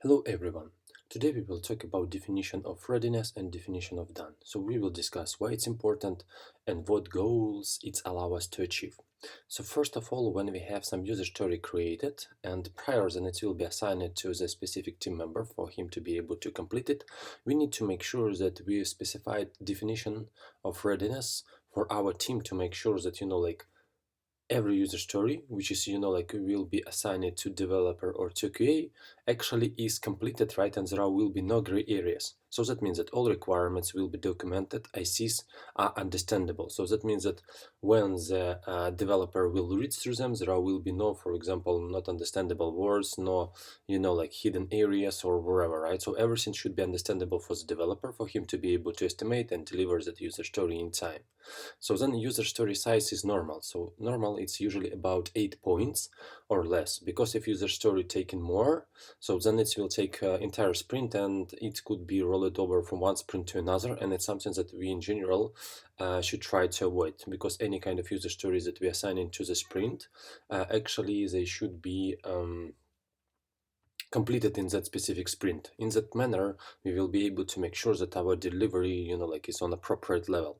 Hello everyone. Today we will talk about definition of readiness and definition of done. So we will discuss why it's important and what goals it allows us to achieve. So first of all, when we have some user story created and prior than it will be assigned to the specific team member for him to be able to complete it, we need to make sure that we specify definition of readiness for our team to make sure that every user story, which is will be assigned to developer or to QA, actually is completed, right? And there will be no gray areas. So that means that all requirements will be documented, ICs are understandable. So that means that when the developer will read through them, there will be no, for example, not understandable words, no hidden areas or wherever, right? So everything should be understandable for the developer for him to be able to estimate and deliver that user story in time. So then user story size is normal. So normal, it's usually about 8 points or less, because if user story taken more, so then it will take entire sprint and it could be rolled over from one sprint to another. And it's something that we in general should try to avoid, because any kind of user stories that we assign into the sprint, actually they should be completed in that specific sprint. In that manner, we will be able to make sure that our delivery, is on appropriate level.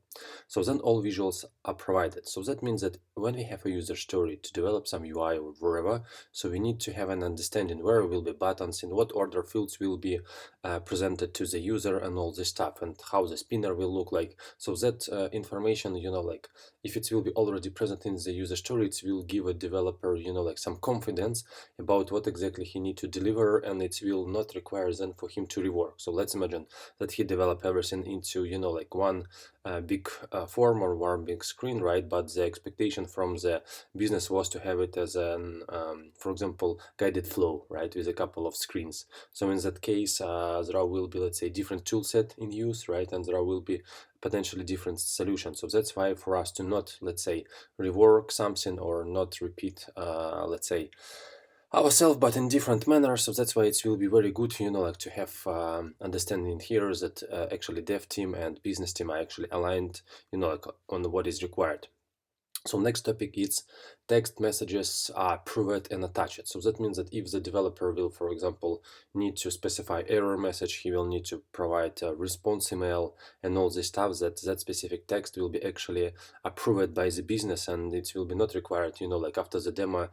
So then all visuals are provided. So that means that when we have a user story to develop some UI or wherever, so we need to have an understanding where will be buttons, in what order fields will be presented to the user and all this stuff, and how the spinner will look like. So that information, if it will be already present in the user story, it will give a developer, some confidence about what exactly he need to deliver, and it will not require then for him to rework. So let's imagine that he develop everything into one big form or one big screen, right? But the expectation from the business was to have it as an for example, guided flow, right, with a couple of screens. So in that case, there will be, let's say, different tool set in use, right? And there will be potentially different solutions. So that's why for us to not, let's say, rework something or not repeat, let's say, ourselves, but in different manner. So that's why it will be very good, to have understanding here that actually dev team and business team are actually aligned, on what is required. So next topic is text messages are approved and attached. So that means that if the developer will, for example, need to specify error message, he will need to provide a response email and all this stuff, that specific text will be actually approved by the business, and it will be not required, after the demo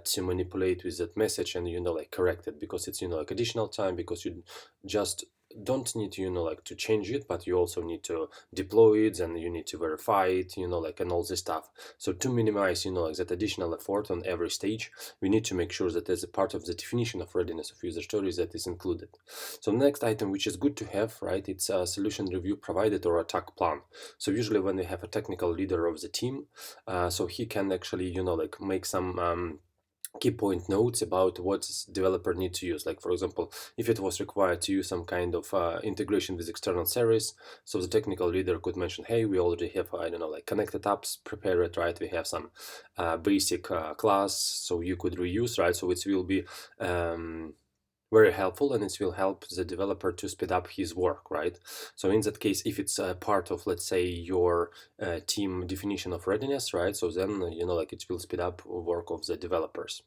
to manipulate with that message and, correct it, because it's, additional time, because you just don't need to change it, but you also need to deploy it, and you need to verify it, and all this stuff. So to minimize, that additional effort on every stage, we need to make sure that as a part of the definition of readiness of user stories that is included. So next item, which is good to have, right, it's a solution review provided or attack plan. So usually when we have a technical leader of the team, so he can actually, make some key point notes about what developer need to use. Like, for example, if it was required to use some kind of integration with external service, so the technical leader could mention, hey, we already have, I don't know, like connected apps prepared, right? We have some basic class, so you could reuse, right? So it will be very helpful, and it will help the developer to speed up his work, right? So in that case, if it's a part of, let's say, your team definition of readiness, right, so then it will speed up work of the developers.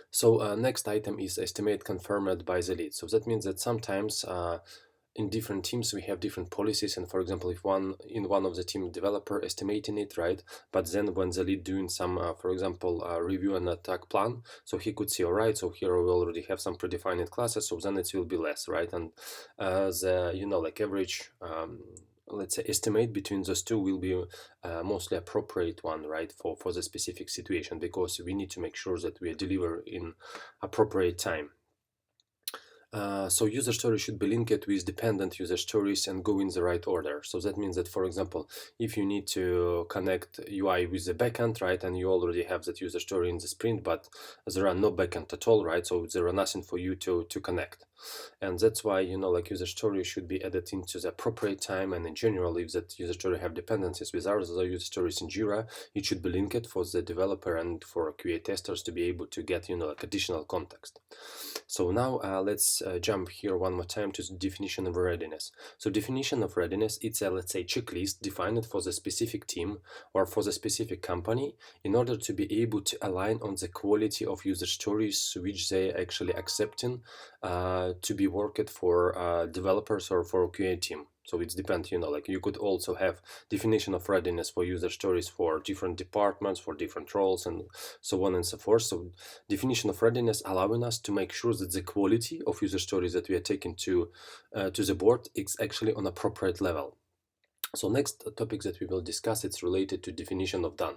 So next item is estimate confirmed by the lead. So that means that sometimes in different teams we have different policies, and for example, if one of the team developer estimating it, right, but then when the lead doing some for example review and attack plan, so he could see, all right, so here we already have some predefined classes, so then it will be less, right? And the average let's say estimate between those two will be mostly appropriate one, right, for the specific situation, because we need to make sure that we deliver in appropriate time. So user stories should be linked with dependent user stories and go in the right order. So that means that, for example, if you need to connect UI with the backend, right, and you already have that user story in the sprint, but there are no backend at all, right, so there are nothing for you to connect. And that's why, user story should be added into the appropriate time. And in general, if that user story have dependencies with other user stories in Jira, it should be linked for the developer and for QA testers to be able to get, additional context. So now let's let's jump here one more time to the definition of readiness. So definition of readiness, it's a, let's say, checklist defined for the specific team or for the specific company in order to be able to align on the quality of user stories which they actually accepting to be worked for developers or for QA team. So it depends, like you could also have definition of readiness for user stories for different departments, for different roles, and so on and so forth. So definition of readiness allowing us to make sure that the quality of user stories that we are taking to the board is actually on appropriate level. So next topic that we will discuss, it's related to definition of done.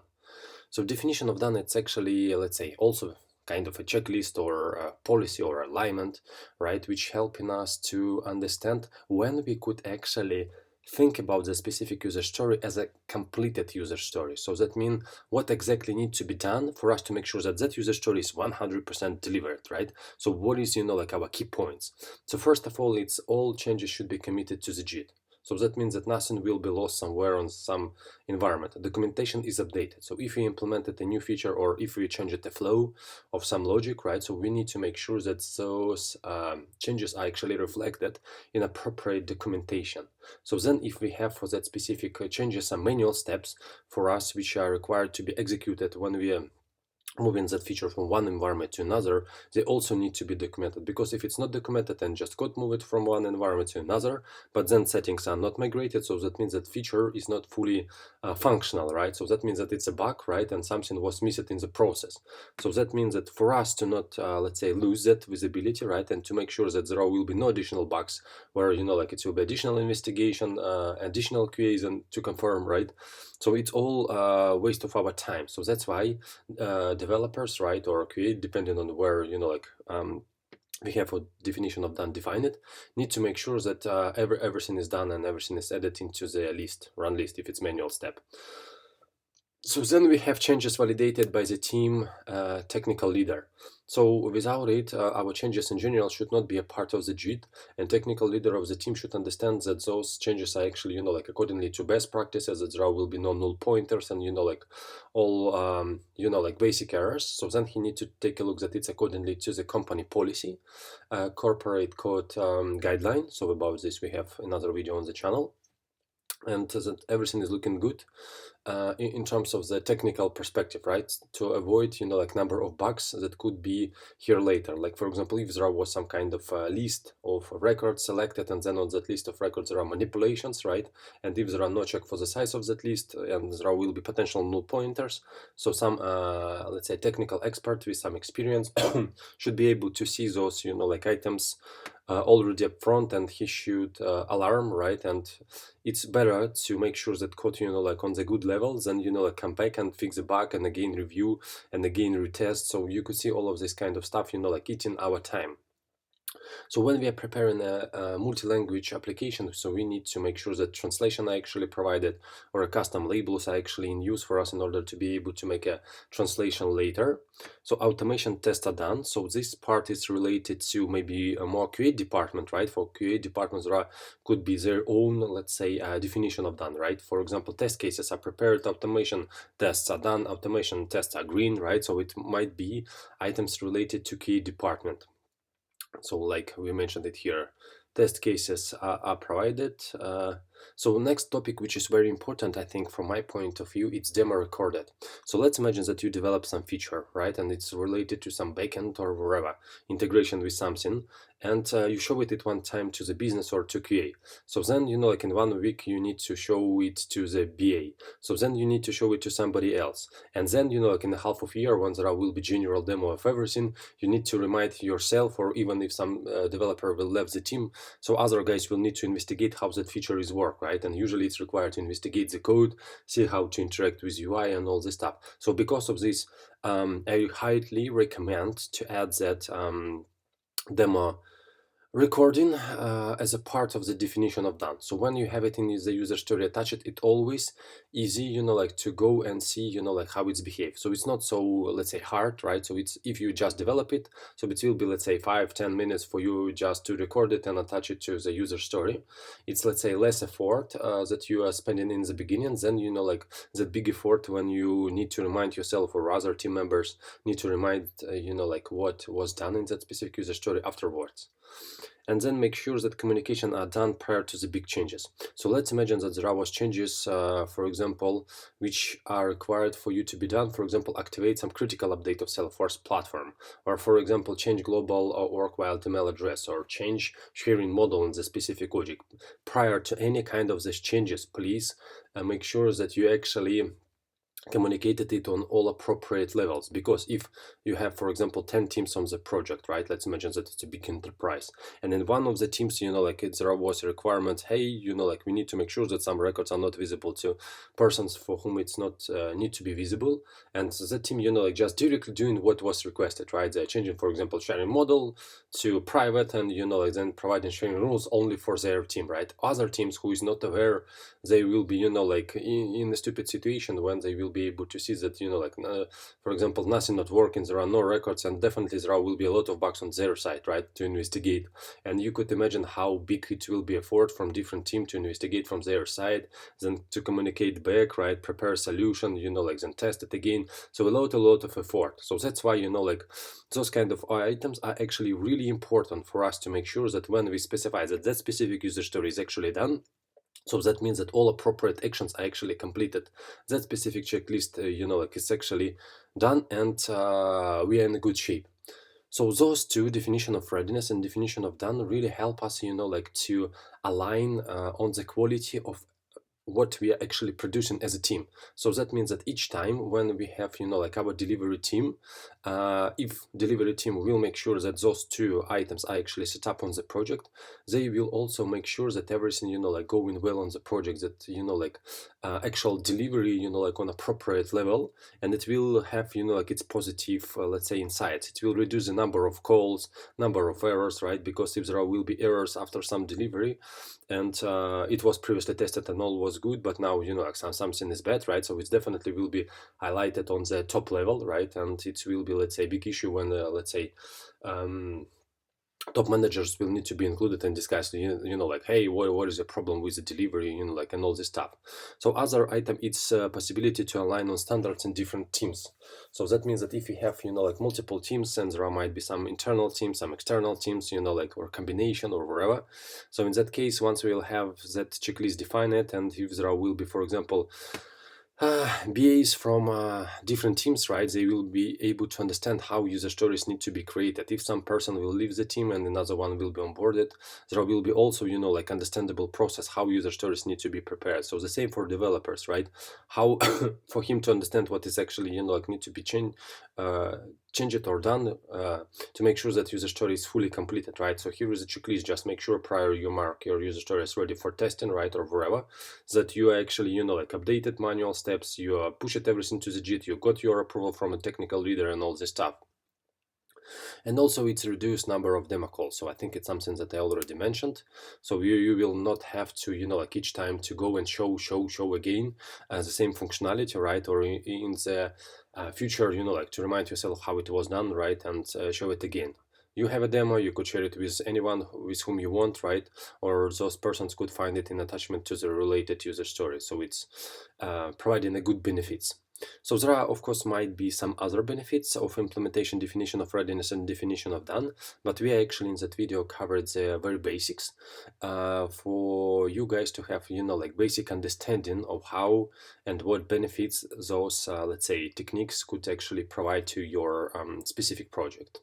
So definition of done, it's actually, let's say, also kind of a checklist or a policy or alignment, right, which helping us to understand when we could actually think about the specific user story as a completed user story. So that means what exactly needs to be done for us to make sure that that user story is 100% delivered, right? So what is, like our key points? So first of all, it's all changes should be committed to the JIT. So that means that nothing will be lost somewhere on some environment. Documentation is updated. So if we implemented a new feature or if we changed the flow of some logic, right? So we need to make sure that those changes are actually reflected in appropriate documentation. So then if we have for that specific changes some manual steps for us which are required to be executed when we moving that feature from one environment to another, they also need to be documented, because if it's not documented and just code move it from one environment to another, but then settings are not migrated, so that means that feature is not fully functional, right? So that means that it's a bug, right? And something was missed in the process. So that means that for us to not, let's say, lose that visibility, right? And to make sure that there will be no additional bugs where, like it will be additional investigation, additional QAs and to confirm, right? So it's all waste of our time. So that's why developers, right, or QA, depending on where, we have a definition of done defined, need to make sure that everything is done and everything is added into the list, run list, if it's manual step. So then we have changes validated by the team technical leader. So without it, our changes in general should not be a part of the JIT, and technical leader of the team should understand that those changes are actually, like accordingly to best practices, that there will be no null pointers and, like all, like basic errors. So then he needs to take a look that it's accordingly to the company policy, corporate code guideline. So about this, we have another video on the channel. And that everything is looking good in terms of the technical perspective, right? To avoid, like number of bugs that could be here later. Like, for example, if there was some kind of list of records selected and then on that list of records there are manipulations, right? And if there are no check for the size of that list and there will be potential null pointers, so some, let's say, technical expert with some experience should be able to see those, like items already up front, and he should alarm, right? And it's better to make sure that code, like on the good levels, and like come back and fix the bug and again review and again retest. So you could see all of this kind of stuff, like eating our time. So when we are preparing a multi-language application, so we need to make sure that translation are actually provided or a custom labels are actually in use for us in order to be able to make a translation later. So automation tests are done. So this part is related to maybe a more QA department, right? For QA departments, there could be their own, let's say, definition of done, right? For example, test cases are prepared, automation tests are done, automation tests are green, right? So it might be items related to QA department. So like we mentioned it here, test cases are provided. So next topic, which is very important, I think, from my point of view, it's demo recorded. So let's imagine that you develop some feature, right? And it's related to some backend or wherever, integration with something, and you show it at one time to the business or to QA. So then, like in 1 week, you need to show it to the BA. So then you need to show it to somebody else. And then, like in a half of a year, once there will be general demo of everything, you need to remind yourself, or even if some developer will leave the team, so other guys will need to investigate how that feature is work, right? And usually it's required to investigate the code, see how to interact with UI and all this stuff. So because of this, I highly recommend to add that demo recording as a part of the definition of done. So when you have it in the user story attached, it always easy, like to go and see, like how it's behaved. So it's not so, let's say, hard, right? So it's, if you just develop it, so it will be, let's say, 5-10 minutes for you just to record it and attach it to the user story. It's, let's say, less effort that you are spending in the beginning than, like the big effort when you need to remind yourself or other team members need to remind, like what was done in that specific user story afterwards. and then make sure that communication are done prior to the big changes. So let's imagine that there was changes, for example, which are required for you to be done. For example, activate some critical update of Salesforce platform, or for example, change global or work wild email address, or change sharing model in the specific logic. Prior to any kind of these changes, please make sure that you actually communicated it on all appropriate levels, because if you have, for example, 10 teams on the project, right, let's imagine that it's a big enterprise, and in one of the teams, there was a requirement, hey, we need to make sure that some records are not visible to persons for whom it's not need to be visible, and the team, just directly doing what was requested, right, they're changing, for example, sharing model to private, and then providing sharing rules only for their team, right. Other teams who is not aware, they will be in a stupid situation when they will be able to see that for example, nothing not working, there are no records, and definitely there will be a lot of bugs on their side, right, to investigate. And you could imagine how big it will be effort from different team to investigate from their side, then to communicate back, right, prepare a solution, then test it again. So a lot of effort. So that's why those kind of items are actually really important for us to make sure that when we specify that that specific user story is actually done, so that means that all appropriate actions are actually completed. That specific checklist, is actually done, and we are in a good shape. So those two, definition of readiness and definition of done, really help us, to align on the quality of what we are actually producing as a team. So that means that each time when we have our delivery team, if delivery team will make sure that those two items are actually set up on the project, they will also make sure that everything going well on the project, that actual delivery on appropriate level, and it will have its positive, let's say, insights. It will reduce the number of calls, number of errors, right, because if there will be errors after some delivery, and it was previously tested and all was good, but now something is bad, right, so it definitely will be highlighted on the top level, right, and it will be, let's say, a big issue when let's say top managers will need to be included and discuss, hey, what is the problem with the delivery, and all this stuff. So other item, it's possibility to align on standards in different teams. So that means that if you have multiple teams, and there might be some internal teams, some external teams, or combination or whatever. So in that case, once we'll have that checklist defined, and if there will be, for example, BAs from different teams, right, they will be able to understand how user stories need to be created. If some person will leave the team and another one will be onboarded, there will be also, understandable process how user stories need to be prepared. So the same for developers, right? How for him to understand what is actually, need to be change it or done to make sure that user story is fully completed, right? So here is a checklist. Just make sure prior you mark your user story as ready for testing, right, or wherever, that you actually updated manual steps, you pushed everything to the JIT, you got your approval from a technical leader, and all this stuff. And also it's reduced number of demo calls. So I think it's something that I already mentioned. So you will not have to, each time to go and show again the same functionality, right? Or in the future, to remind yourself how it was done, right? And show it again. You have a demo, you could share it with anyone with whom you want, right? Or those persons could find it in attachment to the related user story. So it's providing a good benefits. So there are, of course, might be some other benefits of implementation, definition of readiness, and definition of done, but we actually in that video covered the very basics for you guys to have, basic understanding of how and what benefits those, let's say, techniques could actually provide to your specific project.